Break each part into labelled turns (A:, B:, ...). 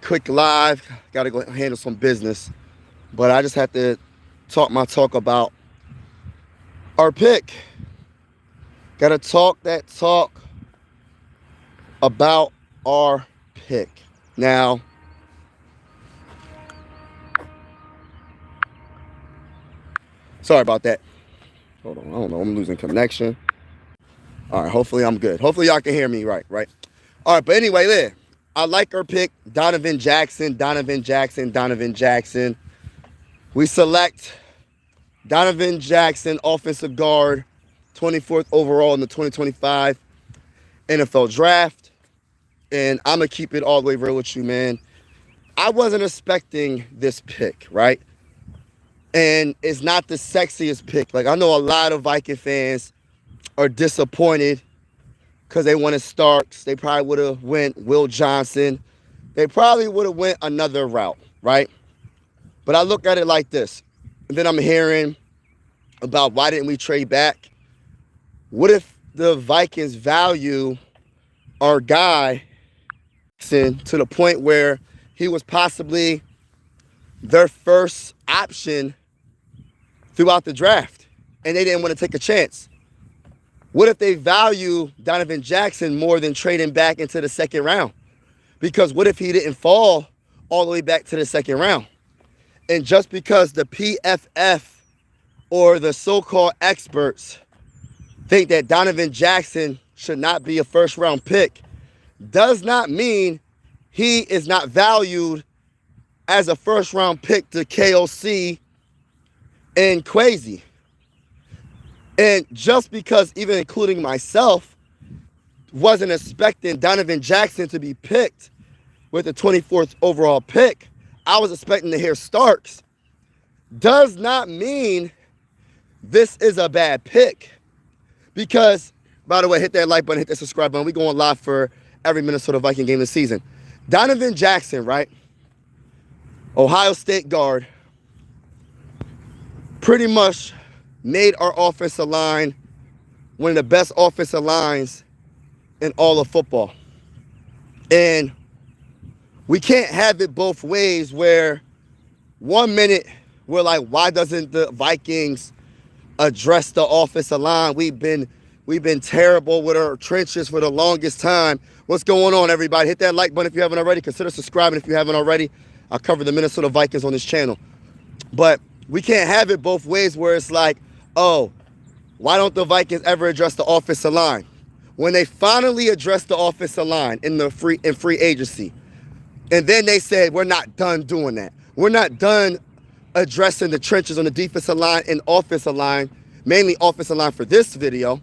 A: quick live. Got to go handle some business. But I just had to talk my talk about our pick. Got to talk that talk about our pick. Now, sorry about that. Hold on. I don't know. I'm losing connection. All right. Hopefully I'm good. Hopefully y'all can hear me right? All right. But anyway, there. I like our pick. Donovan Jackson. We select Donovan Jackson, offensive guard, 24th overall in the 2025 NFL Draft. And I'm going to keep it all the way real with you, man. I wasn't expecting this pick, right? And it's not the sexiest pick. Like, I know a lot of Viking fans are disappointed because they wanted Starks. They probably would have went Will Johnson. They probably would have went another route, right? But I look at it like this. And then I'm hearing about why didn't we trade back? What if the Vikings value our guy to the point where he was possibly their first option throughout the draft and they didn't want to take a chance? What if they value Donovan Jackson more than trading back into the second round? Because what if he didn't fall all the way back to the second round? And just because the PFF or the so-called experts think that Donovan Jackson should not be a first-round pick does not mean he is not valued as a first-round pick to KOC and Kwesi. And just because, even including myself, wasn't expecting Donovan Jackson to be picked with the 24th overall pick, I was expecting to hear Starks, does not mean this is a bad pick. Because, by the way, hit that like button, hit that subscribe button. We're going live for every Minnesota Viking game this season. Donovan Jackson, right? Ohio State guard, pretty much made our offensive line one of the best offensive lines in all of football. And we can't have it both ways where 1 minute we're like, why doesn't the Vikings address the offensive line? We've been terrible with our trenches for the longest time. What's going on, everybody? Hit that like button if you haven't already. Consider subscribing if you haven't already. I cover the Minnesota Vikings on this channel. But we can't have it both ways where it's like, oh, why don't the Vikings ever address the offensive line? When they finally addressed the offensive line in free agency, and then they said, we're not done doing that. We're not done addressing the trenches on the defensive line and offensive line, mainly offensive line for this video.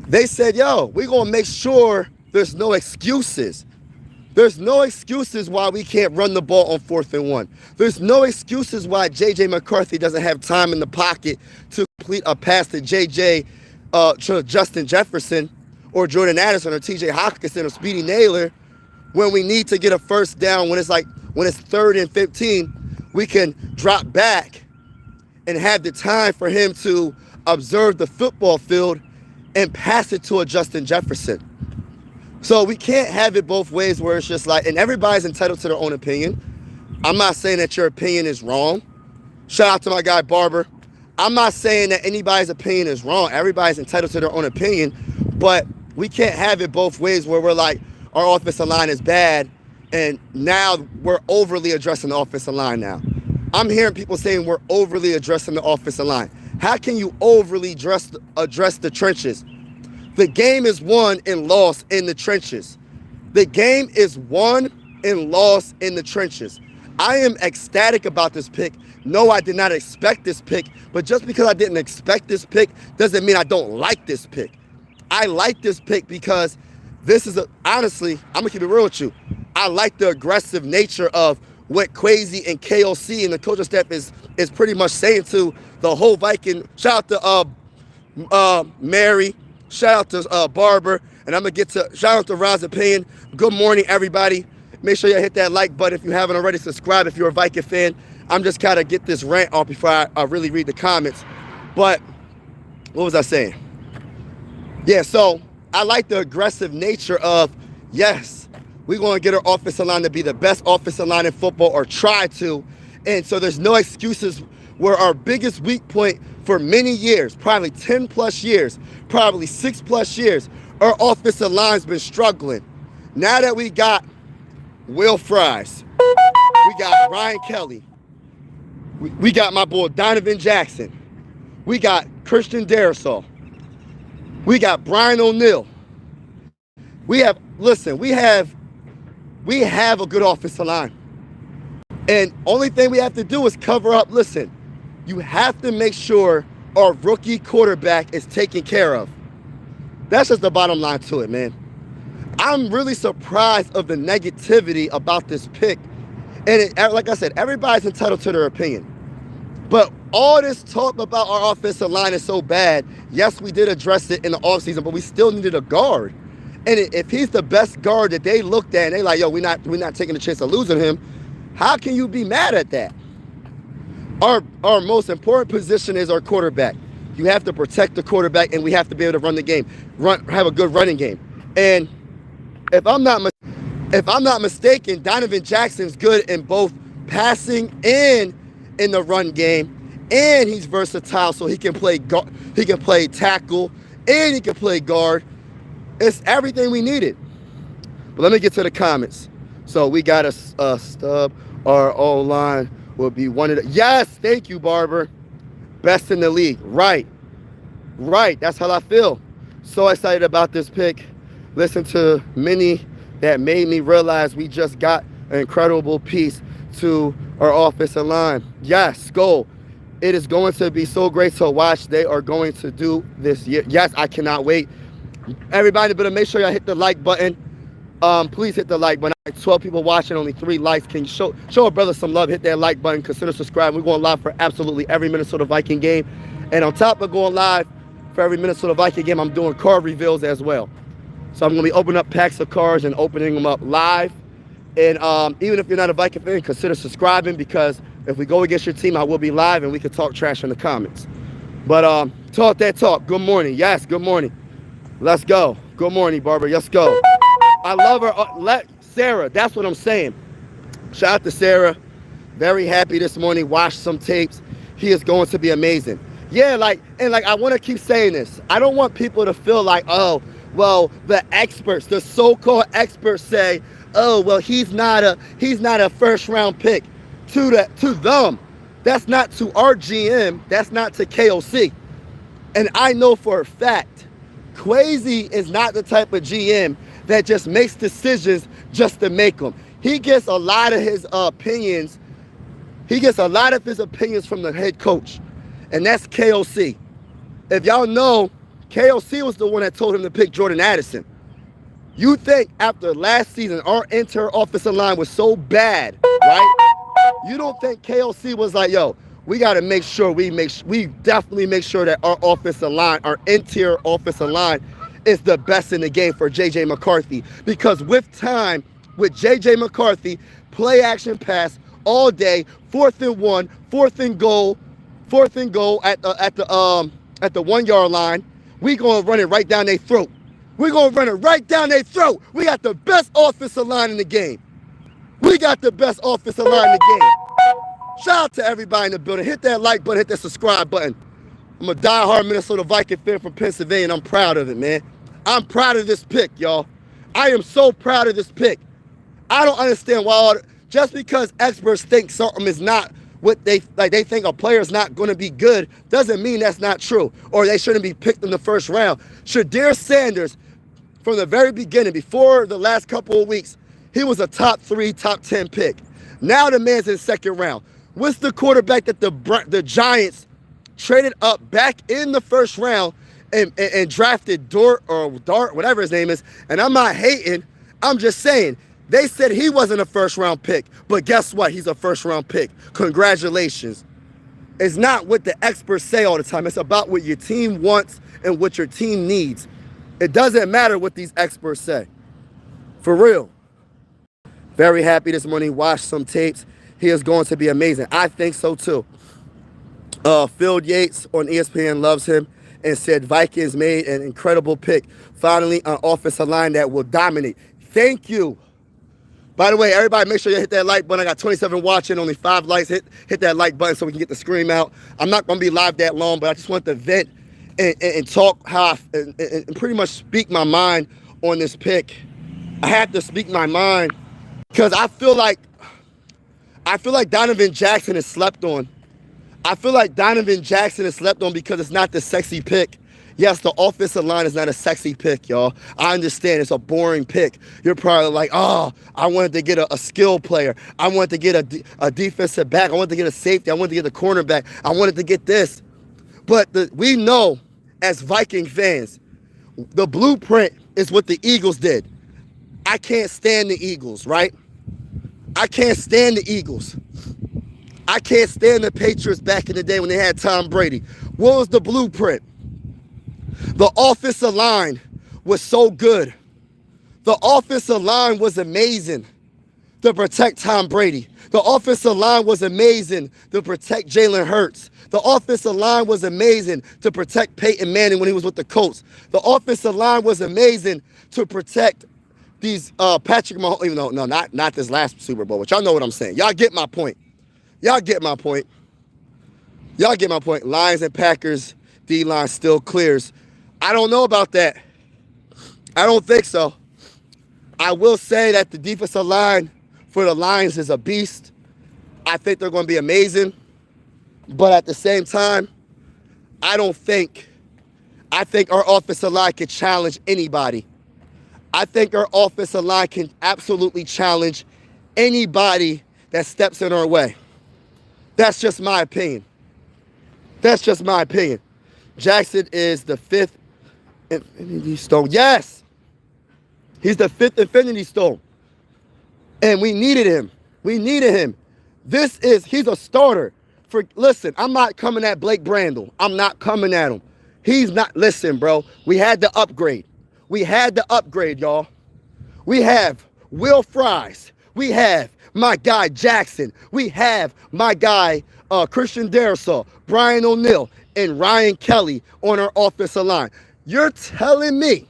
A: They said, yo, we're going to make sure there's no excuses. There's no excuses why we can't run the ball on 4th and 1. There's no excuses why J.J. McCarthy doesn't have time in the pocket to complete a pass to to Justin Jefferson or Jordan Addison or T.J. Hockenson or Speedy Naylor when we need to get a first down. When it's 3rd and 15, we can drop back and have the time for him to observe the football field and pass it to a Justin Jefferson. So we can't have it both ways where it's just like, and everybody's entitled to their own opinion. I'm not saying that your opinion is wrong. Shout out to my guy Barber. I'm not saying that anybody's opinion is wrong. Everybody's entitled to their own opinion, but we can't have it both ways where we're like, our offensive line is bad, and now we're overly addressing the offensive line now. I'm hearing people saying we're overly addressing the offensive line. How can you overly address the trenches? The game is won and lost in the trenches. The game is won and lost in the trenches. I am ecstatic about this pick. No, I did not expect this pick, but just because I didn't expect this pick doesn't mean I don't like this pick. I like this pick because this is honestly, I'm gonna keep it real with you. I like the aggressive nature of what Kwesi and KOC and the coaching staff is pretty much saying to the whole Viking. Shout out to Mary. Shout out to Barber. And I'm going to get to shout out to Ron's opinion. Good morning, everybody. Make sure you hit that like button if you haven't already. Subscribe if you're a Viking fan. I'm just kind of get this rant off before I really read the comments. But what was I saying? Yeah, so I like the aggressive nature of, yes, We're going to get our offensive line to be the best offensive line in football, or try to. And so there's no excuses where our biggest weak point for many years, probably 10 plus years, probably 6 plus years, our offensive line's been struggling. Now that we got Will Fries, we got Ryan Kelly, we got my boy Donovan Jackson, we got Christian Darrisaw, we got Brian O'Neill. We have a good offensive line. And only thing we have to do is cover up. Listen, you have to make sure our rookie quarterback is taken care of. That's just the bottom line to it, man. I'm really surprised of the negativity about this pick. And like I said, everybody's entitled to their opinion. But all this talk about our offensive line is so bad. Yes, we did address it in the offseason, but we still needed a guard. And if he's the best guard that they looked at and they like, yo, we're not taking the chance of losing him, how can you be mad at that? Our most important position is our quarterback. You have to protect the quarterback, and we have to be able to run the game, have a good running game. And if I'm not mistaken, Donovan Jackson's good in both passing and in the run game, and he's versatile, so he can play tackle, and he can play guard. It's everything we needed. But let me get to the comments. So we got a stub. Our O-line will be one of the... Yes, thank you, Barber. Best in the league. Right. That's how I feel. So excited about this pick. Listen to many that made me realize we just got an incredible piece to our offensive line. Yes, go. It is going to be so great to watch. They are going to do this year. Yes, I cannot wait. Everybody better make sure y'all hit the like button. Please hit the like button. 12 people watching, only 3 likes. Can you show a brother some love? Hit that like button. Consider subscribing. We're going live for absolutely every Minnesota Viking game. And on top of going live for every Minnesota Viking game, I'm doing card reveals as well. So I'm going to be opening up packs of cards and opening them up live. And even if you're not a Viking fan, consider subscribing, because if we go against your team, I will be live and we can talk trash in the comments. But talk that talk. Good morning. Yes, good morning. Let's go. Good morning, Barbara. Let's go. I love her. Sarah, that's what I'm saying. Shout out to Sarah. Very happy this morning. Watched some tapes. He is going to be amazing. Yeah, I want to keep saying this. I don't want people to feel like, oh, well, the experts, the so-called experts say, oh, well, he's not a first-round pick. To them. That's not to our GM. That's not to KOC. And I know for a fact, Kwesi is not the type of GM that just makes decisions just to make them. He gets a lot of his opinions. He gets a lot of his opinions from the head coach, and that's KOC. If y'all know, KOC was the one that told him to pick Jordan Addison. You think after last season, our entire offensive line was so bad, right? You don't think KOC was like, yo, we got to make sure we definitely make sure that our offensive line, our interior offensive line, is the best in the game for J.J. McCarthy. Because with time, with J.J. McCarthy, play action pass all day, 4th and 1, 4th and goal at the 1 yard line, we gonna run it right down their throat. We're gonna run it right down their throat. We got the best offensive line in the game. We got the best offensive line in the game. Shout out to everybody in the building. Hit that like button, hit that subscribe button. I'm a diehard Minnesota Viking fan from Pennsylvania, and I'm proud of it, man. I'm proud of this pick, y'all. I am so proud of this pick. I don't understand why just because experts think something is not what they think a player's not going to be good, doesn't mean that's not true, or they shouldn't be picked in the first round. Shadir Sanders, from the very beginning, before the last couple of weeks, he was a top 3, top 10 pick. Now the man's in second round. What's the quarterback that the Giants traded up back in the first round and drafted Dart, whatever his name is? And I'm not hating. I'm just saying, they said he wasn't a first-round pick, but guess what? He's a first-round pick. Congratulations. It's not what the experts say all the time. It's about what your team wants and what your team needs. It doesn't matter what these experts say. For real. Very happy this morning. Watched some tapes. He is going to be amazing. I think so, too. Phil Yates on ESPN loves him and said Vikings made an incredible pick. Finally, an offensive line that will dominate. Thank you. By the way, everybody make sure you hit that like button. I got 27 watching, only 5 likes. Hit that like button so we can get the scream out. I'm not going to be live that long, but I just want to vent and talk and pretty much speak my mind on this pick. I have to speak my mind because I feel like Donovan Jackson is slept on. I feel like Donovan Jackson is slept on because it's not the sexy pick. Yes, the offensive line is not a sexy pick, y'all. I understand it's a boring pick. You're probably like, oh, I wanted to get a skill player. I wanted to get a defensive back. I wanted to get a safety. I wanted to get a cornerback. I wanted to get this. But we know as Viking fans, the blueprint is what the Eagles did. I can't stand the Eagles, right? I can't stand the Eagles. I can't stand the Patriots back in the day when they had Tom Brady. What was the blueprint? The offensive line was so good. The offensive line was amazing to protect Tom Brady. The offensive line was amazing to protect Jalen Hurts. The offensive line was amazing to protect Peyton Manning when he was with the Colts. The offensive line was amazing to protect these Patrick Mahomes, even though, no, not this last Super Bowl, but y'all know what I'm saying. Y'all get my point. Y'all get my point. Y'all get my point. Lions and Packers, D-line still clears. I don't know about that. I don't think so. I will say that the defensive line for the Lions is a beast. I think they're going to be amazing. But at the same time, I think our offensive line can challenge anybody. I think our offensive line can absolutely challenge anybody that steps in our way. That's just my opinion. That's just my opinion. Jackson is the 5th Infinity Stone. Yes! He's the 5th Infinity Stone. And we needed him. We needed him. He's a starter. Listen, I'm not coming at Blake Brandel. I'm not coming at him. He's not, listen, bro. We had to upgrade. We had to upgrade, y'all. We have Will Fries. We have my guy Jackson. We have my guy Christian Darrisaw, Brian O'Neill, and Ryan Kelly on our offensive line. You're telling me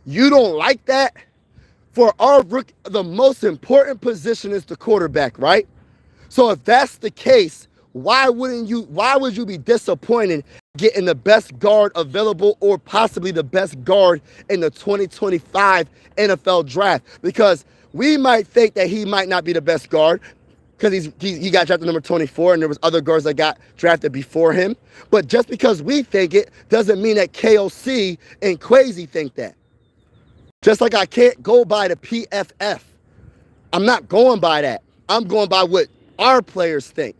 A: you don't like that? For our rookie, the most important position is the quarterback, right? So if that's the case, why would you be disappointed getting the best guard available or possibly the best guard in the 2025 NFL draft? Because we might think that he might not be the best guard because he got drafted number 24 and there was other guards that got drafted before him. But just because we think it doesn't mean that KOC and Kwesi think that. Just like I can't go by the PFF. I'm not going by that. I'm going by what our players think.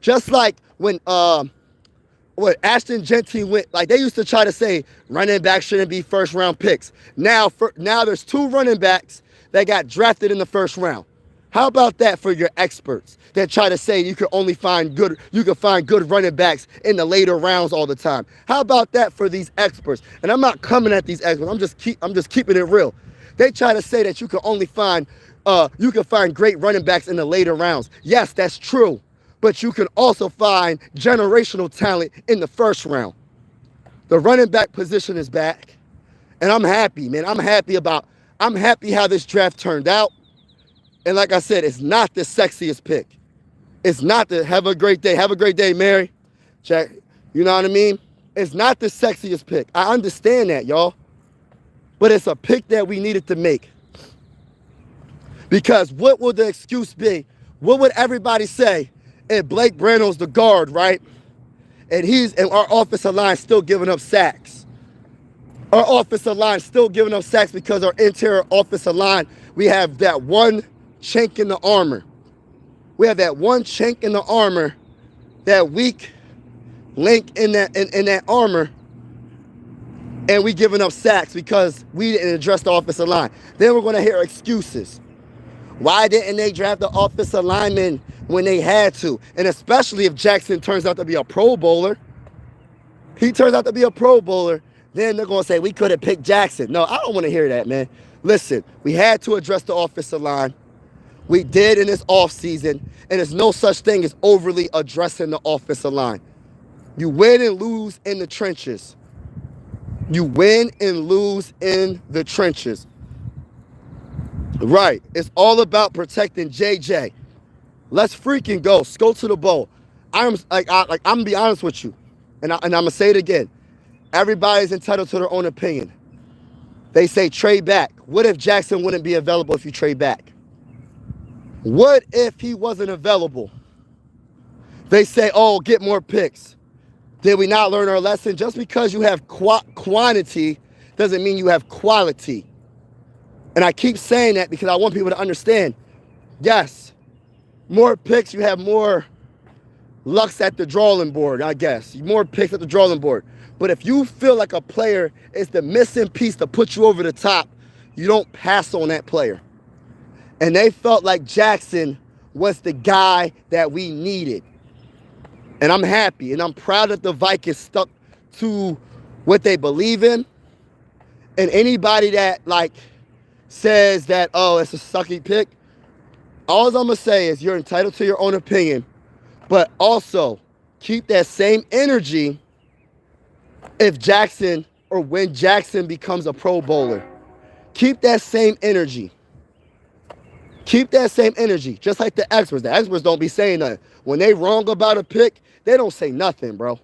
A: Just like when Ashton Genty went, like they used to try to say running backs shouldn't be first round picks. Now there's 2 running backs that got drafted in the first round. How about that for your experts that try to say you can find good running backs in the later rounds all the time? How about that for these experts? And I'm not coming at these experts. I'm just keeping it real. They try to say that you can find great running backs in the later rounds. Yes, that's true. But you can also find generational talent in the first round. The running back position is back. And I'm happy, man. I'm happy how this draft turned out. And like I said, it's not the sexiest pick. It's not have a great day. Have a great day, Mary. Jack, you know what I mean? It's not the sexiest pick. I understand that, y'all. But it's a pick that we needed to make. Because what would the excuse be? What would everybody say if Blake Brandel's the guard, right? And our offensive line still giving up sacks. Our offensive line still giving up sacks because our interior offensive line, we have that one chink in the armor. We have that one chink in the armor, that weak link in that armor, and we giving up sacks because we didn't address the offensive line. Then we're going to hear excuses. Why didn't they draft the offensive lineman when they had to? And especially if Jackson turns out to be a Pro Bowler. He turns out to be a Pro Bowler, then they're going to say, we could have picked Jackson. No, I don't want to hear that, man. Listen, we had to address the offensive line. We did in this offseason, and there's no such thing as overly addressing the offensive line. You win and lose in the trenches. You win and lose in the trenches. Right. It's all about protecting JJ. Let's freaking go. Let's go to the bowl. I'm gonna be honest with you, and I'm gonna say it again. Everybody's entitled to their own opinion. They say trade back. What if Jackson wouldn't be available if you trade back? What if he wasn't available? They say, oh, get more picks. Did we not learn our lesson? Just because you have quantity doesn't mean you have quality. And I keep saying that because I want people to understand, yes, more picks, you have more lucks at the drawing board, I guess. More picks at the drawing board. But if you feel like a player is the missing piece to put you over the top, you don't pass on that player. And they felt like Jackson was the guy that we needed. And I'm happy and I'm proud that the Vikings stuck to what they believe in. And anybody that says that, oh, it's a sucky pick, all I'm going to say is you're entitled to your own opinion, but also keep that same energy if Jackson or when Jackson becomes a Pro Bowler. Keep that same energy. Keep that same energy, just like the experts. The experts don't be saying nothing. When they wrong about a pick, they don't say nothing, bro.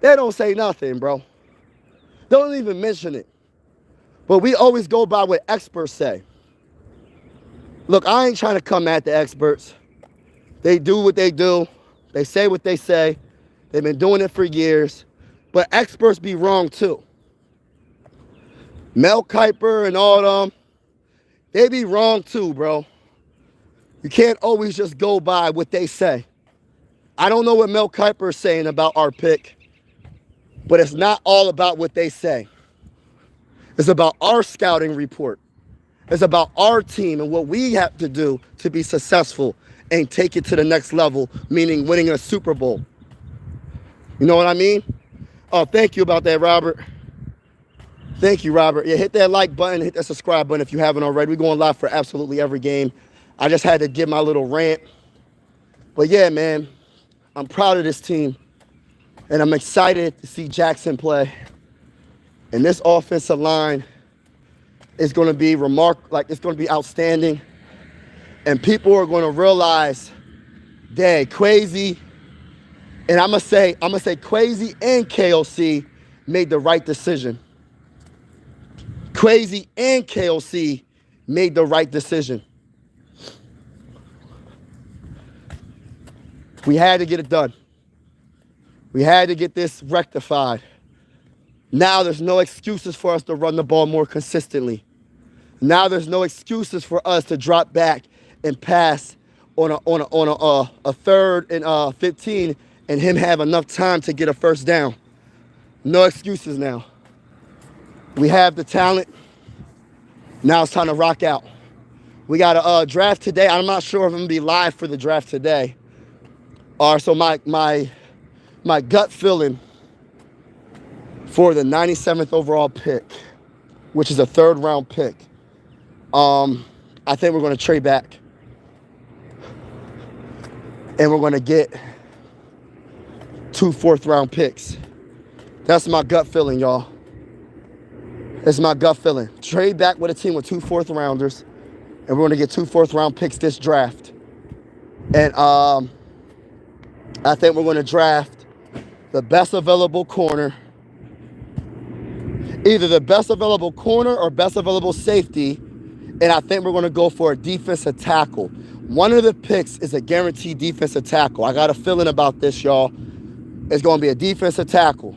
A: They don't say nothing, bro. They don't even mention it. But we always go by what experts say. Look, I ain't trying to come at the experts. They do what they do. They say what they say. They've been doing it for years. But experts be wrong too. Mel Kiper and all them, they be wrong too, bro. You can't always just go by what they say. I don't know what Mel Kiper is saying about our pick, but it's not all about what they say. It's about our scouting report. It's about our team and what we have to do to be successful and take it to the next level, meaning winning a Super Bowl. You know what I mean? Oh, thank you about that, Robert. Thank you, Robert. Yeah, hit that like button, hit that subscribe button if you haven't already. We're going live for absolutely every game. I just had to give my little rant. But yeah, man, I'm proud of this team. And I'm excited to see Jackson play. And this offensive line is going to be it's going to be outstanding. And people are going to realize, dang, Crazy, and I'm gonna say Crazy and KOC made the right decision. Crazy and KOC made the right decision. We had to get it done. We had to get this rectified. Now there's no excuses for us to run the ball more consistently. Now there's no excuses for us to drop back and pass on a third and 15 and him have enough time to get a first down. No excuses now. We have the talent. Now it's time to rock out. We got a draft today. I'm not sure if I'm gonna be live for the draft today. So my gut feeling for the 97th overall pick, which is a third round pick, I think we're gonna trade back. And we're gonna get 2 fourth-round picks. That's my gut feeling, y'all. That's my gut feeling. Trade back with a team with 2 fourth-rounders, and we're going to get 2 fourth-round picks this draft. And I think we're going to draft the best available corner, either the best available corner or best available safety, and I think we're going to go for a defensive tackle. One of the picks is a guaranteed defensive tackle. I got a feeling about this, y'all. It's going to be a defensive tackle.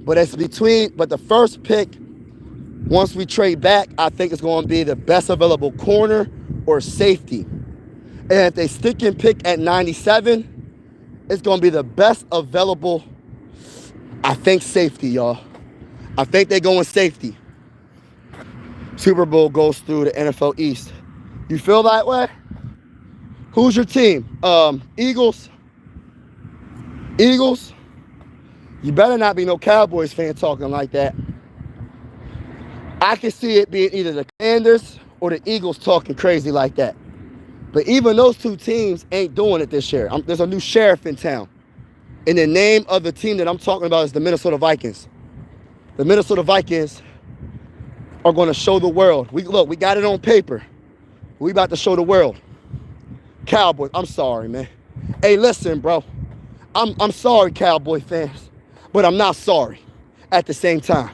A: But the first pick, once we trade back, I think it's going to be the best available corner or safety. And if they stick and pick at 97, it's going to be the best available, I think, safety, y'all. I think they're going safety. Super Bowl goes through the NFL East. You feel that way? Who's your team? Eagles? Eagles? You better not be no Cowboys fan talking like that. I can see it being either the Commanders or the Eagles talking crazy like that. But even those two teams ain't doing it this year. There's a new sheriff in town. And the name of the team that I'm talking about is the Minnesota Vikings. The Minnesota Vikings are going to show the world. We got it on paper. We about to show the world. Cowboys, I'm sorry, man. Hey, listen, bro. I'm sorry, Cowboy fans, but I'm not sorry at the same time.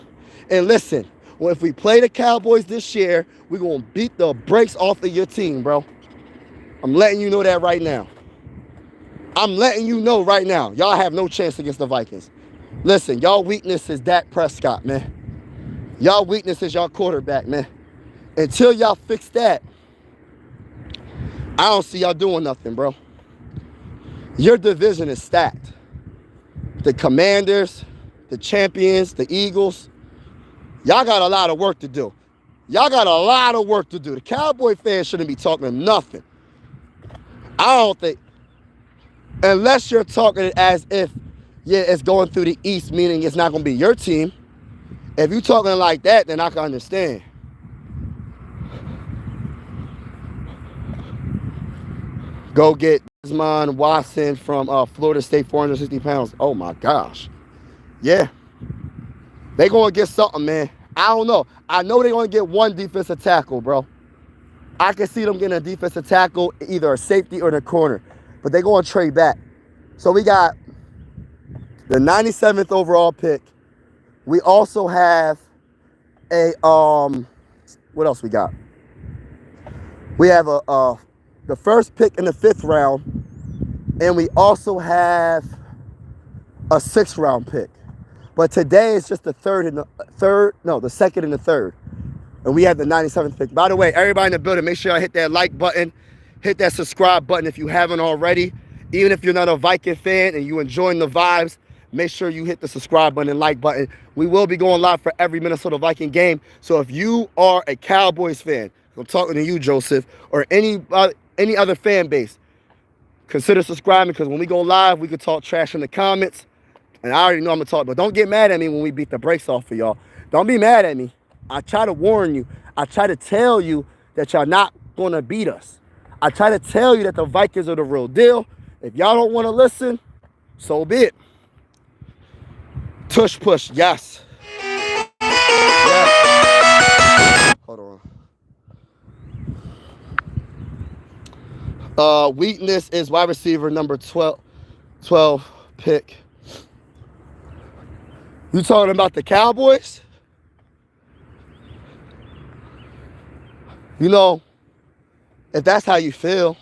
A: And listen, well, if we play the Cowboys this year, we're going to beat the brakes off of your team, bro. I'm letting you know that right now. I'm letting you know right now. Y'all have no chance against the Vikings. Listen, y'all weakness is Dak Prescott, man. Y'all weakness is y'all quarterback, man. Until y'all fix that, I don't see y'all doing nothing, bro. Your division is stacked. The Commanders, the Champions, the Eagles, y'all got a lot of work to do. Y'all got a lot of work to do. The Cowboy fans shouldn't be talking nothing. I don't think, unless you're talking as if, yeah, it's going through the East, meaning it's not going to be your team. If you're talking like that, then I can understand. Go get Desmond Watson from Florida State, 460 pounds. Oh, my gosh. Yeah. They going to get something, man. I don't know. I know they're going to get one defensive tackle, bro. I can see them getting a defensive tackle, either a safety or the corner. But they're going to trade back. So we got the 97th overall pick. We also have a, what else we got? We have the first pick in the 5th round. And we also have a 6th round pick. But today it's just the the 2nd and the 3rd. And we have the 97th pick. By the way, everybody in the building, make sure y'all hit that like button. Hit that subscribe button if you haven't already. Even if you're not a Viking fan and you enjoying the vibes, make sure you hit the subscribe button and like button. We will be going live for every Minnesota Viking game. So if you are a Cowboys fan, I'm talking to you, Joseph, or any other fan base, consider subscribing, because when we go live, we can talk trash in the comments. And I already know I'm going to talk, but don't get mad at me when we beat the brakes off of y'all. Don't be mad at me. I try to warn you. I try to tell you that y'all not going to beat us. I try to tell you that the Vikings are the real deal. If y'all don't want to listen, so be it. Tush push, yes. Yes. Hold on. Weakness is wide receiver number 12 pick. You talking about the Cowboys? You know, if that's how you feel,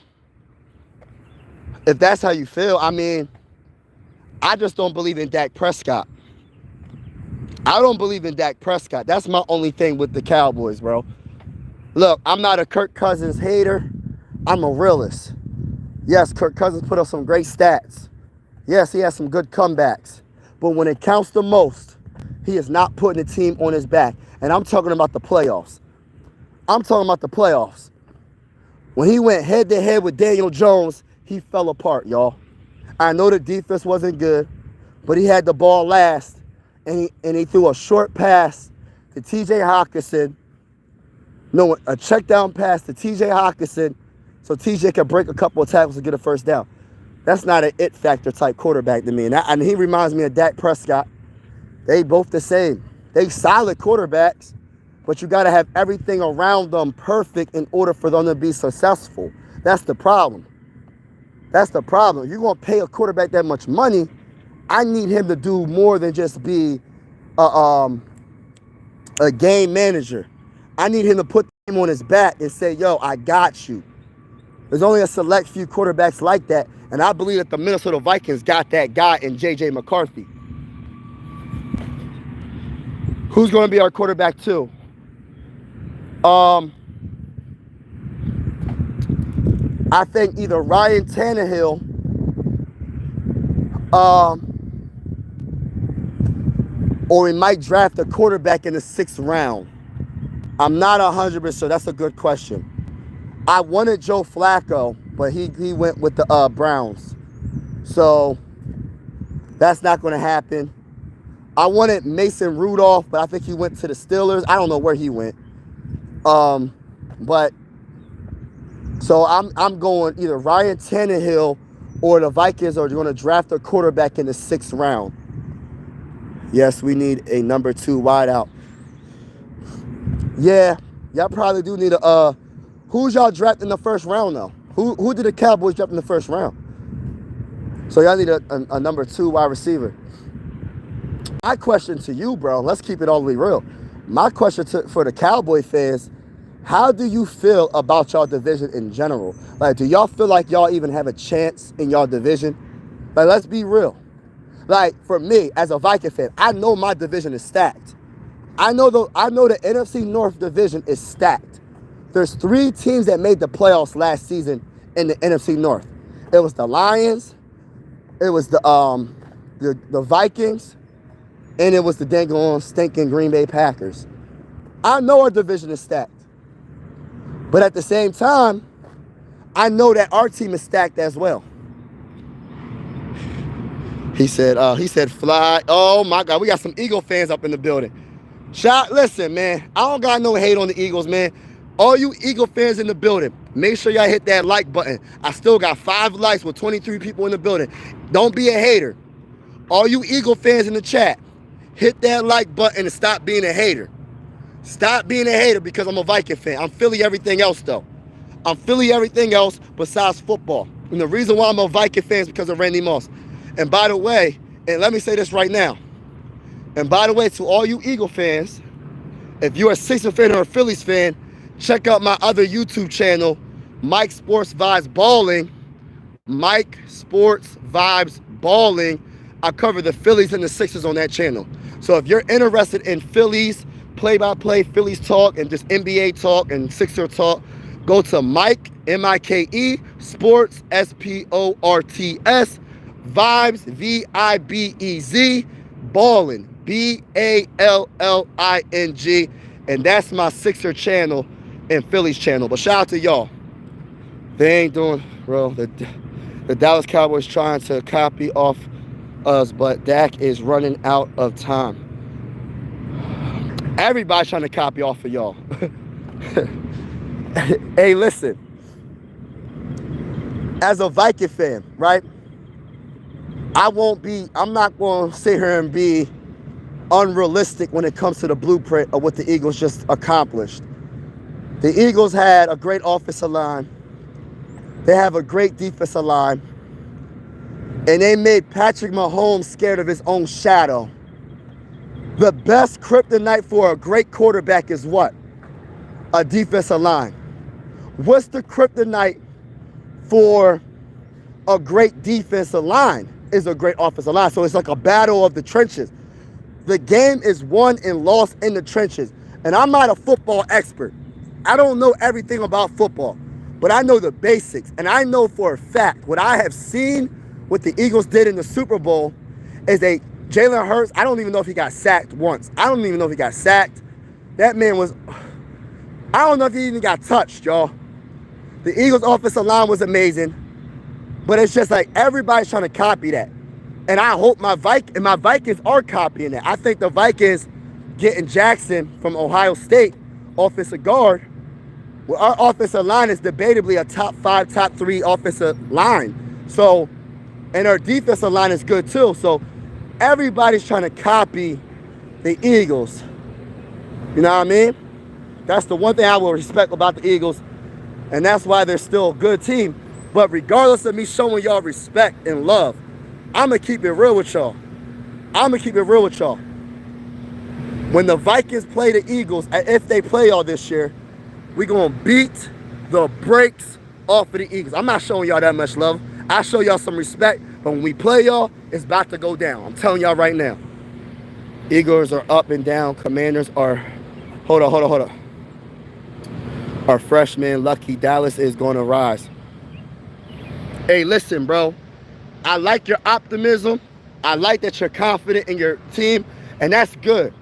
A: I mean, I just don't believe in Dak Prescott. I don't believe in Dak Prescott. That's my only thing with the Cowboys, bro. Look, I'm not a Kirk Cousins hater. I'm a realist. Yes, Kirk Cousins put up some great stats. Yes, he has some good comebacks. But when it counts the most, he is not putting the team on his back. And I'm talking about the playoffs. When he went head-to-head with Daniel Jones, he fell apart, y'all. I know the defense wasn't good, but he had the ball last, and he threw a short pass to T.J. Hockenson. No, a check down pass to T.J. Hockenson so T.J. could break a couple of tackles to get a first down. That's not an it factor type quarterback to me. And he reminds me of Dak Prescott. They both the same. They solid quarterbacks, but you got to have everything around them perfect in order for them to be successful. That's the problem. If you're going to pay a quarterback that much money, I need him to do more than just be a game manager. I need him to put him on his back and say, yo, I got you. There's only a select few quarterbacks like that, and I believe that the Minnesota Vikings got that guy in J.J. McCarthy. Who's going to be our quarterback too? I think either Ryan Tannehill or we might draft a quarterback in the 6th round. I'm not 100% sure. That's a good question. I wanted Joe Flacco, but he went with the Browns. So that's not going to happen. I wanted Mason Rudolph, but I think he went to the Steelers. I don't know where he went. But so I'm going either Ryan Tannehill or the Vikings are going to draft a quarterback in the 6th round. Yes, we need a number 2 wideout. Yeah, y'all probably do need a Who's y'all draft in the first round, though? Who did the Cowboys draft in the first round? So y'all need a number 2 wide receiver. My question to you, bro, let's keep it all the way real. My question for the Cowboy fans, how do you feel about y'all division in general? Like, do y'all feel like y'all even have a chance in y'all division? Like, let's be real. Like, for me, as a Viking fan, I know my division is stacked. I know the NFC North division is stacked. There's 3 teams that made the playoffs last season in the NFC North. It was the Lions, it was the Vikings, and it was the dang on stinking Green Bay Packers. I know our division is stacked. But at the same time, I know that our team is stacked as well. He said fly. Oh my God, we got some Eagle fans up in the building. Listen, man, I don't got no hate on the Eagles, man. All you Eagle fans in the building, make sure y'all hit that like button. I still got 5 likes with 23 people in the building. Don't be a hater. All you Eagle fans in the chat, hit that like button and stop being a hater. Stop being a hater because I'm a Viking fan. I'm Philly everything else, though. I'm Philly everything else besides football. And the reason why I'm a Viking fan is because of Randy Moss. And by the way, and let me say this right now. And by the way, to all you Eagle fans, if you're a Sixers fan or a Phillies fan, check out my other YouTube channel, Mike Sports Vibes Balling. Mike Sports Vibes Balling. I cover the Phillies and the Sixers on that channel. So if you're interested in Phillies, play-by-play Phillies talk and just NBA talk and Sixer talk, go to Mike, M-I-K-E, Sports, S-P-O-R-T-S, Vibes, V-I-B-E-Z, Ballin', B-A-L-L-I-N-G, and that's my Sixer channel and Phillies channel. But shout out to y'all. They ain't doing, bro, the Dallas Cowboys trying to copy off us, but Dak is running out of time. Everybody's trying to copy off of y'all. Hey, listen. As a Viking fan, right? I'm not going to sit here and be unrealistic when it comes to the blueprint of what the Eagles just accomplished. The Eagles had a great offensive line. They have a great defensive line. And they made Patrick Mahomes scared of his own shadow. The best kryptonite for a great quarterback is what? A defensive line. What's the kryptonite for a great defensive line? Is a great offensive line. So it's like a battle of the trenches. The game is won and lost in the trenches. And I'm not a football expert. I don't know everything about football, but I know the basics. And I know for a fact what I have seen what the Eagles did in the Super Bowl is Jalen Hurts, I don't even know if he got sacked once. I don't even know if he got sacked. That man was, I don't know if he even got touched, y'all. The Eagles' offensive line was amazing, but it's just like everybody's trying to copy that. And I hope my Vikings are copying that. I think the Vikings getting Jackson from Ohio State, offensive guard, well, our offensive line is debatably a top 5, top 3 offensive line. So, and our defensive line is good too. So everybody's trying to copy the Eagles. You know what I mean? That's the one thing I will respect about the Eagles. And that's why they're still a good team. But regardless of me showing y'all respect and love, I'm going to keep it real with y'all. When the Vikings play the Eagles, if they play y'all this year, we're going to beat the brakes off of the Eagles. I'm not showing y'all that much love. I show y'all some respect. But when we play y'all, it's about to go down. I'm telling y'all right now. Eagles are up and down. Commanders are... Hold on. Our freshman, Lucky Dallas, is going to rise. Hey, listen, bro. I like your optimism. I like that you're confident in your team. And that's good.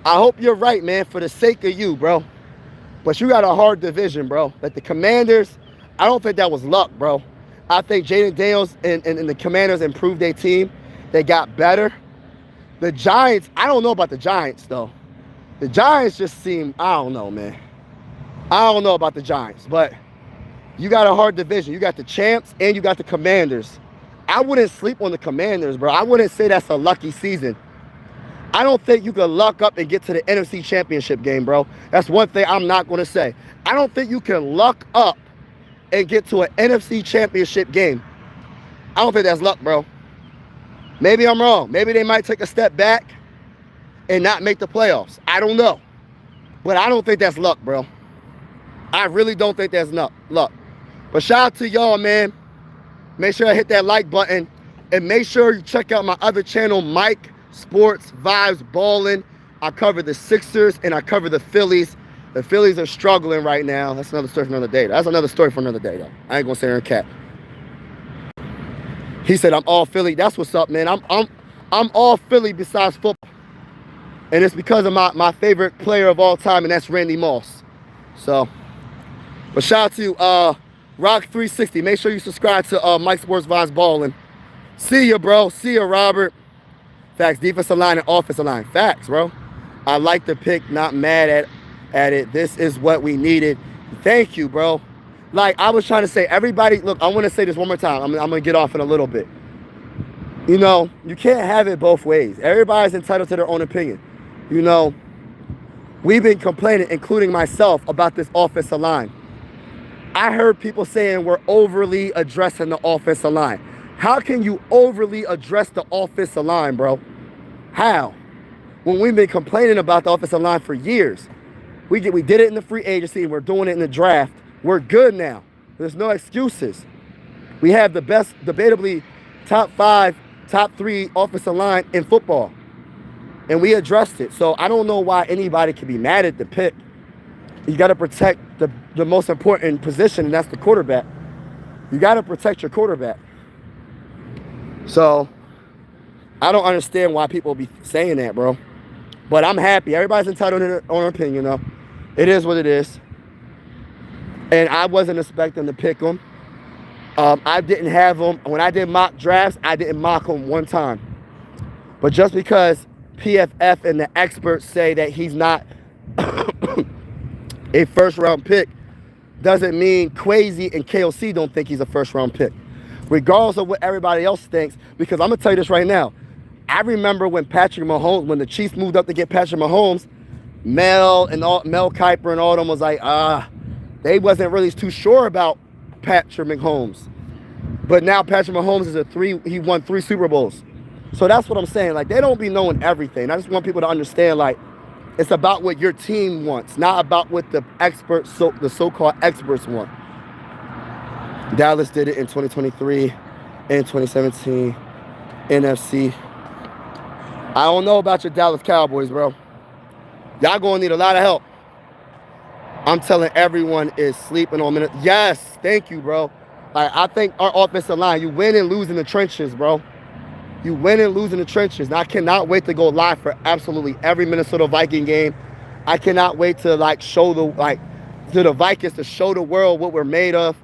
A: I hope you're right, man, for the sake of you, bro. But you got a hard division, bro. Like the Commanders, I don't think that was luck, bro. I think Jaden Daniels and the Commanders improved their team. They got better. The Giants, I don't know about the Giants, though. The Giants just seem, I don't know, man. I don't know about the Giants, but you got a hard division. You got the champs and you got the Commanders. I wouldn't sleep on the Commanders, bro. I wouldn't say that's a lucky season. I don't think you can luck up and get to the NFC Championship game, bro. That's one thing I'm not going to say. I don't think you can luck up and get to an NFC Championship game. I don't think that's luck, bro. Maybe I'm wrong. Maybe they might take a step back and not make the playoffs. I don't know. But I don't think that's luck, bro. I really don't think that's luck. But shout out to y'all, man. Make sure I hit that like button. And make sure you check out my other channel, Mike Sports Vibes Ballin'. I cover the Sixers and I cover the Phillies. The Phillies are struggling right now. That's another story for another day. That's another story for another day, though. I ain't gonna sit here and cap. He said I'm all Philly. That's what's up, man. I'm all Philly besides football. And it's because of my favorite player of all time, and that's Randy Moss. So, but shout out to Rock 360. Make sure you subscribe to Mike Sports Vibes Ballin'. See ya, bro. See ya, Robert. Facts. Defensive line and offensive line. Facts, bro. I like the pick. Not mad at it. This is what we needed. Thank you, bro. Like I was trying to say, everybody, look, I want to say this one more time. I'm going to get off in a little bit. You know, you can't have it both ways. Everybody's entitled to their own opinion. You know, we've been complaining, including myself, about this offensive line. I heard people saying we're overly addressing the offensive line. How can you overly address the offensive line, bro? How? When we've been complaining about the offensive line for years. We did it in the free agency, and we're doing it in the draft. We're good now. There's no excuses. We have the best, debatably top 5, top 3 offensive line in football. And we addressed it. So I don't know why anybody can be mad at the pick. You got to protect the most important position, and that's the quarterback. You got to protect your quarterback. So I don't understand why people be saying that, bro. But I'm happy. Everybody's entitled to their own opinion, though. It is what it is. And I wasn't expecting to pick them. I didn't have them. When I did mock drafts, I didn't mock them one time. But just because PFF and the experts say that he's not a first-round pick doesn't mean Quasi and KOC don't think he's a first-round pick. Regardless of what everybody else thinks, because I'm going to tell you this right now. I remember when Patrick Mahomes, when the Chiefs moved up to get Patrick Mahomes, Mel Kiper and all of them was like, they wasn't really too sure about Patrick Mahomes. But now Patrick Mahomes is he won 3 Super Bowls. So that's what I'm saying. Like, they don't be knowing everything. I just want people to understand, like, it's about what your team wants, not about what the experts, the so-called experts want. Dallas did it in 2023, in 2017, NFC. I don't know about your Dallas Cowboys, bro. Y'all gonna need a lot of help. I'm telling everyone is sleeping on minutes. Yes, thank you, bro. Like, I think our offensive line, you win and lose in the trenches, bro. You win and lose in the trenches. And I cannot wait to go live for absolutely every Minnesota Viking game. I cannot wait to show the Vikings, to show the world what we're made of.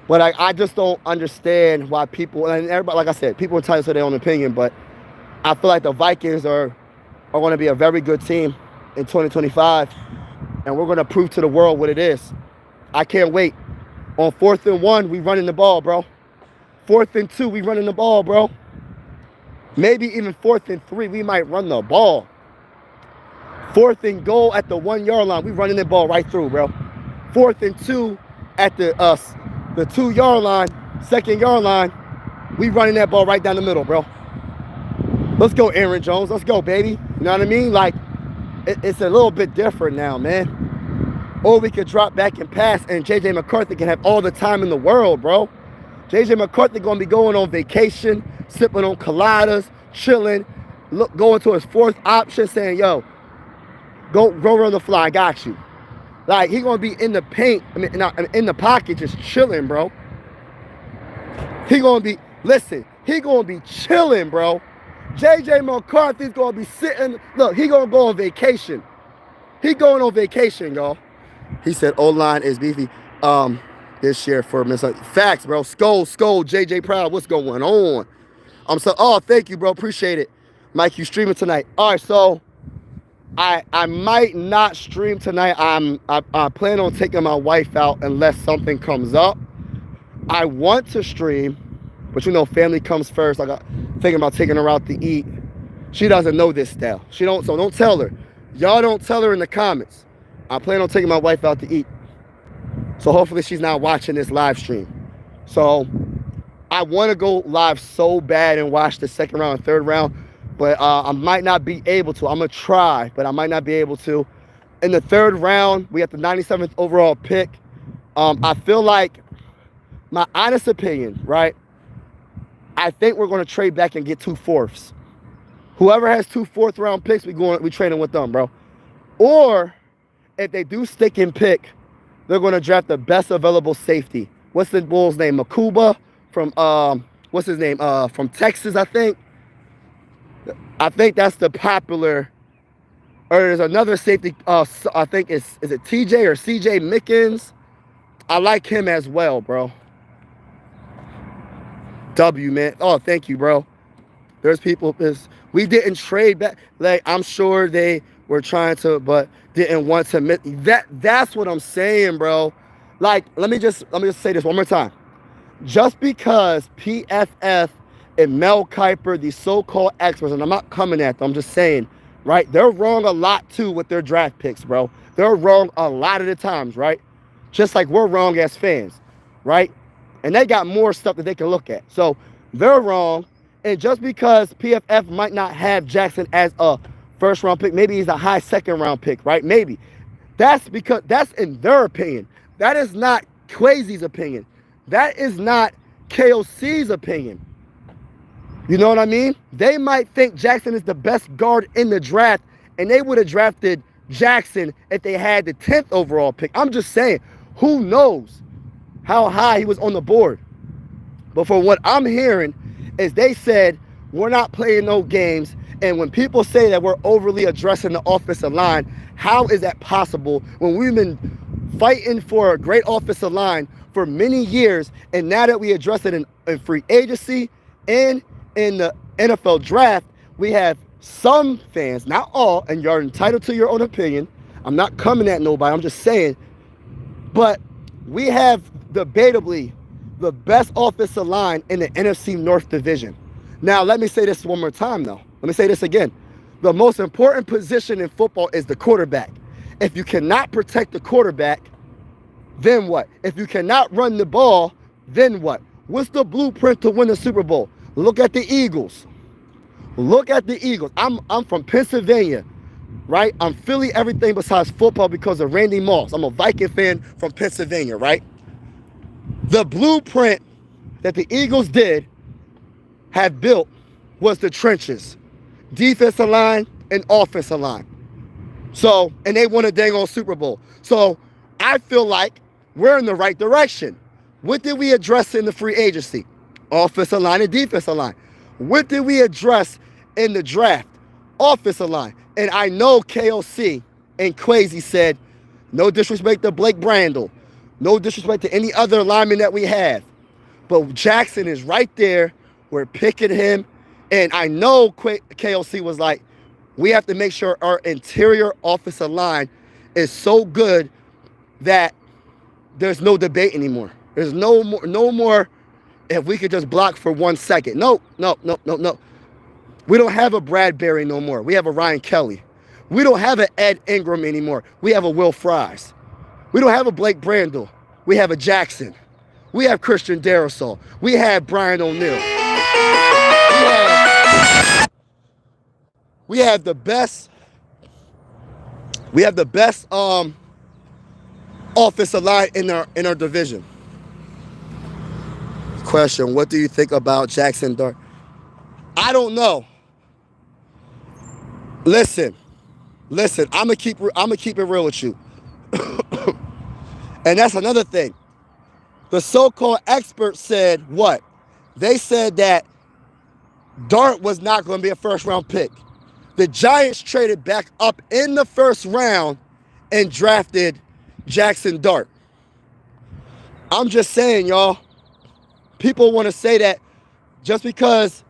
A: But I just don't understand why people, and everybody, like I said, people are entitled to their own opinion, but I feel like the Vikings are going to be a very good team in 2025, and we're going to prove to the world what it is. I can't wait. On 4th and 1, we running the ball, bro. 4th and 2, we running the ball, bro. Maybe even 4th and 3, we might run the ball. 4th and goal at the 1-yard line, we running the ball right through, bro. 4th and 2 at the 2-yard line, 2nd-yard line, we running that ball right down the middle, bro. Let's go, Aaron Jones. Let's go, baby. You know what I mean? Like, it's a little bit different now, man. Or we could drop back and pass, and J.J. McCarthy can have all the time in the world, bro. J.J. McCarthy going to be going on vacation, sipping on coladas, chilling, going to his 4th option, saying, yo, go run the fly, I got you. Like, he going to be in the paint, in the pocket, just chilling, bro. He going to be, listen, he going to be chilling, bro. J.J. McCarthy's going to be sitting, look, he going to go on vacation. He going on vacation, y'all. He said O-line is beefy this year for Minnesota. Facts, bro. Skull, JJ Proud, what's going on? Thank you, bro. Appreciate it. Mike, you streaming tonight. All right, so I might not stream tonight. I plan on taking my wife out unless something comes up. I want to stream, but you know, family comes first. I got thinking about taking her out to eat. She doesn't know this style. So don't tell her. Y'all don't tell her in the comments. I plan on taking my wife out to eat. So hopefully she's not watching this live stream. So I want to go live so bad and watch the second round and third round, but I might not be able to. I'm going to try, but I might not be able to. In the third round, we have the 97th overall pick. I feel like, my honest opinion, right? I think we're going to trade back and get 2 fourths. Whoever has 2 fourth round picks, we trading with them, bro. Or if they do stick and pick, they're going to draft the best available safety. What's the Bulls' name? Makuba from what's his name? From Texas, I think. I think that's the popular. Or there's another safety. I think is it TJ or CJ Mickens? I like him as well, bro. W, man. Oh, thank you, bro. There's people. We didn't trade back. Like, I'm sure they were trying to, but didn't want to admit that. That's what I'm saying, bro. Like, let me just say this one more time. Just because PFF and Mel Kiper, these so-called experts, and I'm not coming at them, I'm just saying, right? They're wrong a lot too with their draft picks, bro. They're wrong a lot of the times, right? Just like we're wrong as fans, right? And they got more stuff that they can look at. So they're wrong. And just because PFF might not have Jackson as a first-round pick, maybe he's a high second-round pick, right? Maybe. That's because that's in their opinion. That is not Quasi's opinion. That is not KOC's opinion. You know what I mean? They might think Jackson is the best guard in the draft, and they would have drafted Jackson if they had the 10th overall pick. I'm just saying, who knows how high he was on the board? But for what I'm hearing is they said, we're not playing no games. And when people say that we're overly addressing the offensive line, how is that possible when we've been fighting for a great offensive line for many years, and now that we address it in free agency and in the NFL draft, we have some fans, not all, and you're entitled to your own opinion. I'm not coming at nobody. I'm just saying, but we have debatably the best offensive line in the NFC North Division. Now, let me say this one more time, though. Let me say this again. The most important position in football is the quarterback. If you cannot protect the quarterback, then what? If you cannot run the ball, then what? What's the blueprint to win the Super Bowl? Look at the Eagles. Look at the Eagles. I'm from Pennsylvania, right? I'm Philly everything besides football because of Randy Moss. I'm a Viking fan from Pennsylvania, right? The blueprint that the Eagles have built was the trenches. Defensive line and offensive line. So, and they won a dang on Super Bowl. So I feel like we're in the right direction. What did we address in the free agency? Offensive line and defensive line. What did we address in the draft? Offensive line. And I know KOC and Quasi said, no disrespect to Blake Brandel. No disrespect to any other lineman that we have. But Jackson is right there. We're picking him. And I know KOC was like, we have to make sure our interior offensive line is so good that there's no debate anymore. There's no more if we could just block for 1 second. No. We don't have a Bradbury no more. We have a Ryan Kelly. We don't have an Ed Ingram anymore. We have a Will Fries. We don't have a Blake Brandel. We have a Jackson. We have Christian Darrisaw. We have Brian O'Neill. We have the best. We have the best offensive line in our division. Question: what do you think about Jackson Dart? I don't know. Listen. I'm gonna keep it real with you. And that's another thing. The so-called experts said what? They said that Dart was not going to be a first-round pick. The Giants traded back up in the first round and drafted Jackson Dart. I'm just saying, y'all. People want to say that just because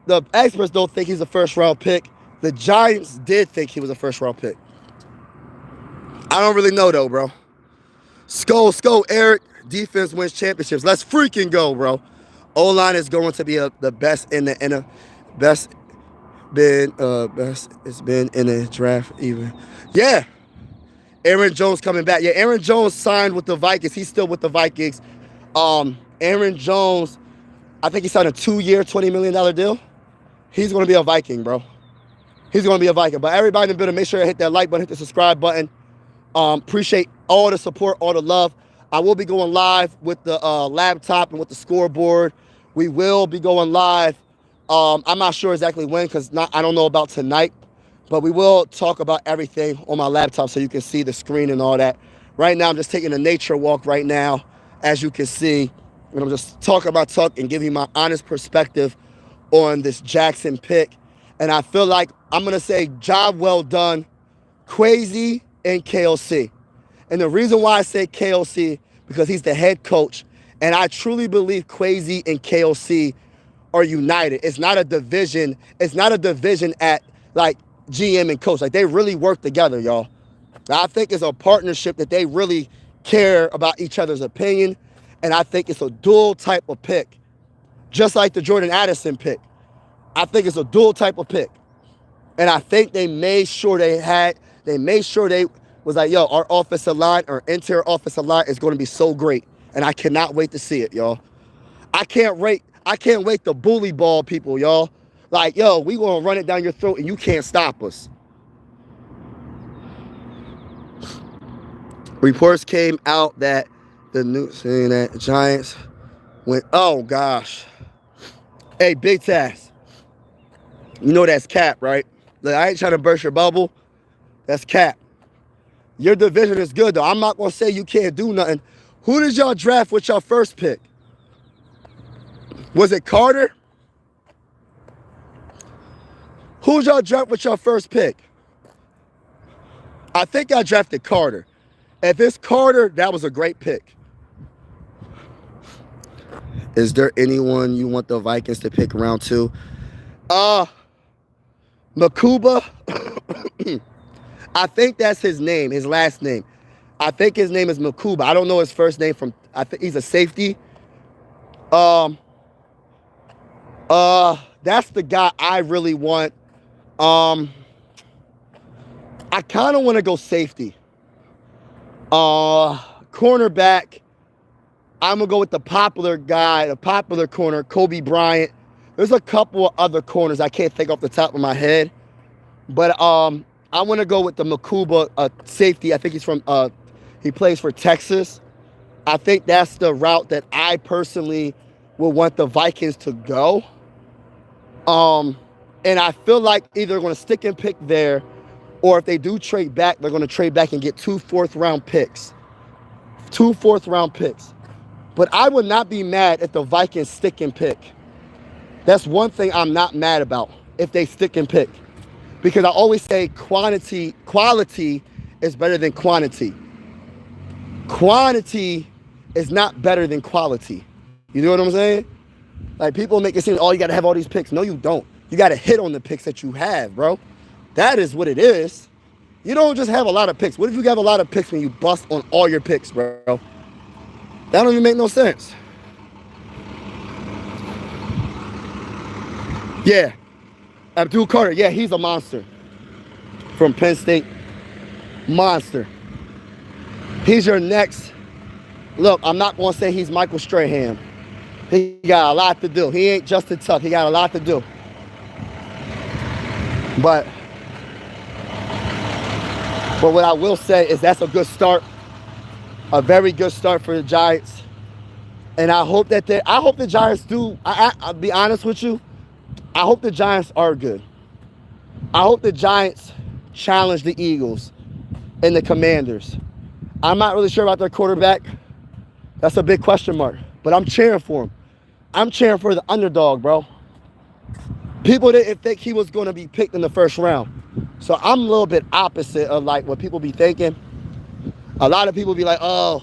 A: the experts don't think he's a first-round pick, the Giants did think he was a first-round pick. I don't really know, though, bro. Skull, Eric. Defense wins championships. Let's freaking go, bro. O-line is going to be the best in the best. been best it's been in a draft even. Yeah, Aaron Jones coming back. Yeah, Aaron Jones signed with the Vikings. He's still with the Vikings. Aaron Jones, I think he signed a 2-year, $20 million deal. He's going to be a Viking, bro. He's going to be a Viking. But everybody in the building, make sure to hit that like button, hit the subscribe button. Appreciate all the support, all the love. I will be going live with the laptop and with the scoreboard. We will be going live. I'm not sure exactly when because I don't know about tonight. But we will talk about everything on my laptop so you can see the screen and all that. Right now, I'm just taking a nature walk right now, as you can see. And I'm just talking about Tuck and giving you my honest perspective on this Jackson pick. And I feel like I'm going to say job well done, Kwesi and KLC. And the reason why I say KLC, because he's the head coach. And I truly believe Kwesi and KLC are united. It's not a division. It's not a division at like GM and coach. Like they really work together, y'all. I think it's a partnership that they really care about each other's opinion. And I think it's a dual type of pick. Just like the Jordan Addison pick. I think it's a dual type of pick. And I think they made sure they was like, yo, our offensive line, our interior offensive line is going to be so great. And I cannot wait to see it, y'all. I can't wait to bully ball people, y'all. Like, yo, we going to run it down your throat and you can't stop us. Reports came out that the news saying that Giants went, oh, gosh. Hey, Big Tass. You know that's cap, right? Like, I ain't trying to burst your bubble. That's cap. Your division is good, though. I'm not going to say you can't do nothing. Who did y'all draft with your first pick? Was it Carter? Who'd y'all draft with your first pick? I think I drafted Carter. If it's Carter, that was a great pick. Is there anyone you want the Vikings to pick round 2? Makuba. I think that's his name, his last name. I think his name is Makuba. I don't know his first name I think he's a safety. That's the guy I really want. I kind of want to go safety. Cornerback, I'm going to go with the popular guy, the popular corner, Kobe Bryant. There's a couple of other corners I can't think off the top of my head. But I want to go with the Makuba safety. I think he's from, he plays for Texas. I think that's the route that I personally would want the Vikings to go. And I feel like either they're going to stick and pick there, or if they do trade back, they're going to trade back and get 2 4th-round picks. 2 4th-round picks. But I would not be mad if the Vikings stick and pick. That's one thing I'm not mad about, if they stick and pick. Because I always say quality is better than quantity. Quantity is not better than quality. You know what I'm saying? Like, people make it seem, oh, you got to have all these picks. No, you don't. You got to hit on the picks that you have, bro. That is what it is. You don't just have a lot of picks. What if you have a lot of picks when you bust on all your picks, bro? That don't even make no sense. Yeah. Abdul Carter. Yeah, he's a monster. From Penn State. Monster. He's your next. Look, I'm not going to say he's Michael Strahan. He got a lot to do. He ain't Justin Tuck. He got a lot to do. But what I will say is that's a good start. A very good start for the Giants. And I hope that the Giants do. I'll be honest with you. I hope the Giants are good. I hope the Giants challenge the Eagles and the Commanders. I'm not really sure about their quarterback. That's a big question mark. But I'm cheering for him. I'm cheering for the underdog, bro. People didn't think he was going to be picked in the first round. So I'm a little bit opposite of like what people be thinking. A lot of people be like, oh,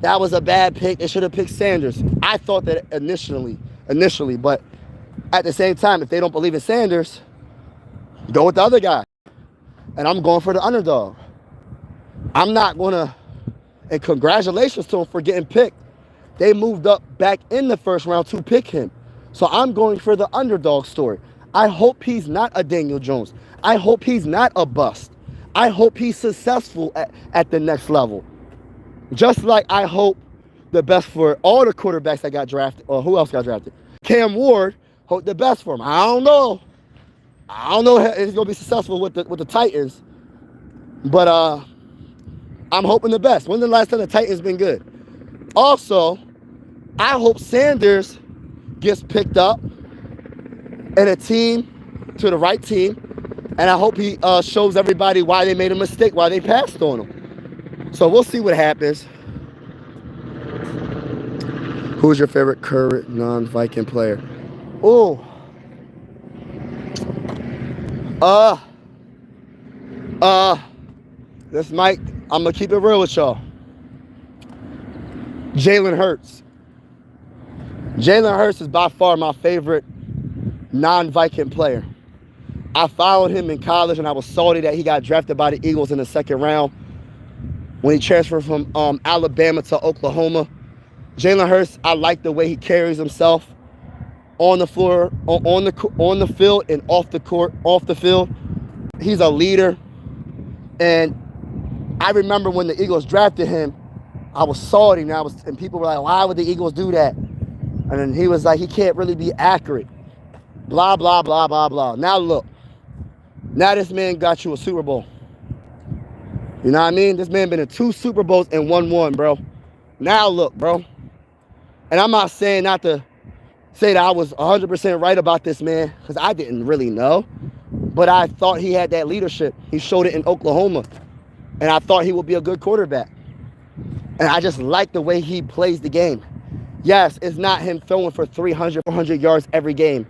A: that was a bad pick. They should have picked Sanders. I thought that initially, but at the same time, if they don't believe in Sanders, go with the other guy. And I'm going for the underdog. I'm not going to, and congratulations to him for getting picked. They moved up back in the first round to pick him. So I'm going for the underdog story. I hope he's not a Daniel Jones. I hope he's not a bust. I hope he's successful at the next level. Just like I hope the best for all the quarterbacks that got drafted, or who else got drafted. Cam Ward, hope the best for him. I don't know if he's gonna be successful with the Titans, but I'm hoping the best. When's the last time the Titans been good? Also, I hope Sanders gets picked up and a team to the right team, and I hope he shows everybody why they made a mistake, why they passed on him. So we'll see what happens. Who's your favorite current non-Viking player? Oh. This might, I'm going to keep it real with y'all. Jalen Hurts. Jalen Hurts is by far my favorite non-Viking player. I followed him in college, and I was salty that he got drafted by the Eagles in the second round when he transferred from Alabama to Oklahoma. Jalen Hurts, I like the way he carries himself on the floor, on the field, and off the court, off the field. He's a leader, and I remember when the Eagles drafted him, I was salty, and people were like, "Why would the Eagles do that?" And then he was like, "He can't really be accurate." Blah blah blah blah blah. Now look, now this man got you a Super Bowl. You know what I mean? This man been in 2 Super Bowls and won 1, bro. Now look, bro. And I'm not saying not to say that I was 100% right about this man, because I didn't really know. But I thought he had that leadership. He showed it in Oklahoma. And I thought he would be a good quarterback. And I just like the way he plays the game. Yes, it's not him throwing for 300, 400 yards every game.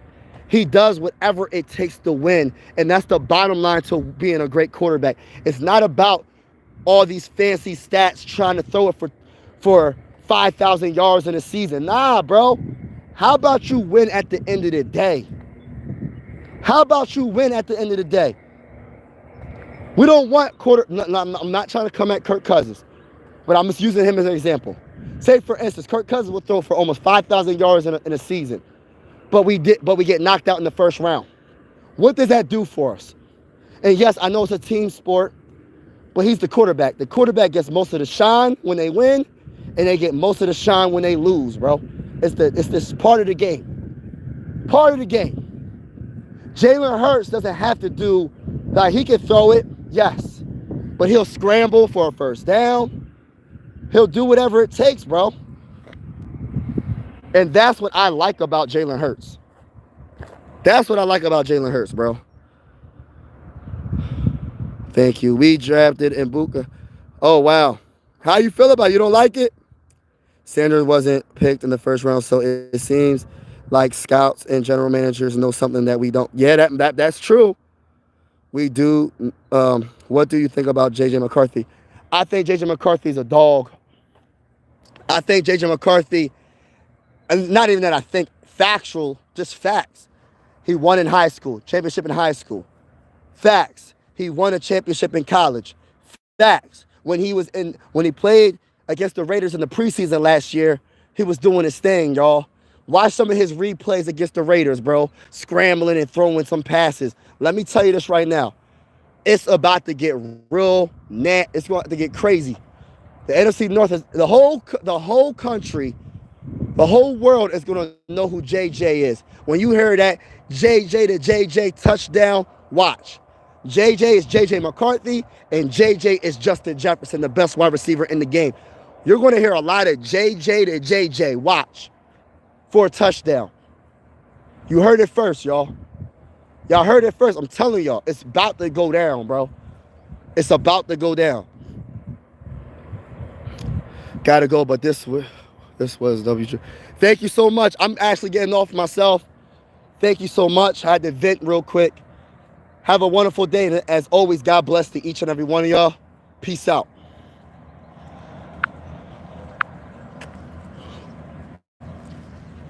A: He does whatever it takes to win. And that's the bottom line to being a great quarterback. It's not about all these fancy stats trying to throw it for 5,000 yards in a season. Nah, bro. How about you win at the end of the day? How about you win at the end of the day? We don't want I'm not trying to come at Kirk Cousins, but I'm just using him as an example. Say, for instance, Kirk Cousins will throw for almost 5,000 yards in a season, but we get knocked out in the first round. What does that do for us? And yes, I know it's a team sport, but he's the quarterback. The quarterback gets most of the shine when they win, and they get most of the shine when they lose, bro. It's this part of the game. Part of the game. Jalen Hurts doesn't have to do, like, he can throw it, yes, but he'll scramble for a first down. He'll do whatever it takes, bro. And that's what I like about Jalen Hurts. That's what I like about Jalen Hurts, bro. Thank you. We drafted Mbuka. Oh, wow. How you feel about it? You don't like it? Sanders wasn't picked in the first round, so it seems like scouts and general managers know something that we don't. Yeah, that's true. We do. What do you think about J.J. McCarthy? I think J.J. McCarthy's a dog. I think J.J. McCarthy, and not even that I think, factual, just facts. He won in high school, championship in high school. Facts. He won a championship in college. Facts. When he played against the Raiders in the preseason last year, he was doing his thing, y'all. Watch some of his replays against the Raiders, bro. Scrambling and throwing some passes. Let me tell you this right now. It's about to get real it's going to get crazy. The NFC North is the whole country, the whole world is going to know who JJ is. When you hear that JJ to JJ touchdown, watch. JJ is JJ McCarthy, and JJ is Justin Jefferson, the best wide receiver in the game. You're going to hear a lot of JJ to JJ. Watch. For a touchdown. You heard it first, y'all. Y'all heard it first. I'm telling y'all, it's about to go down, bro. It's about to go down. Gotta go, but this was WJ. Thank you so much. I'm actually getting off myself. Thank you so much. I had to vent real quick. Have a wonderful day. And as always, God bless to each and every one of y'all. Peace out.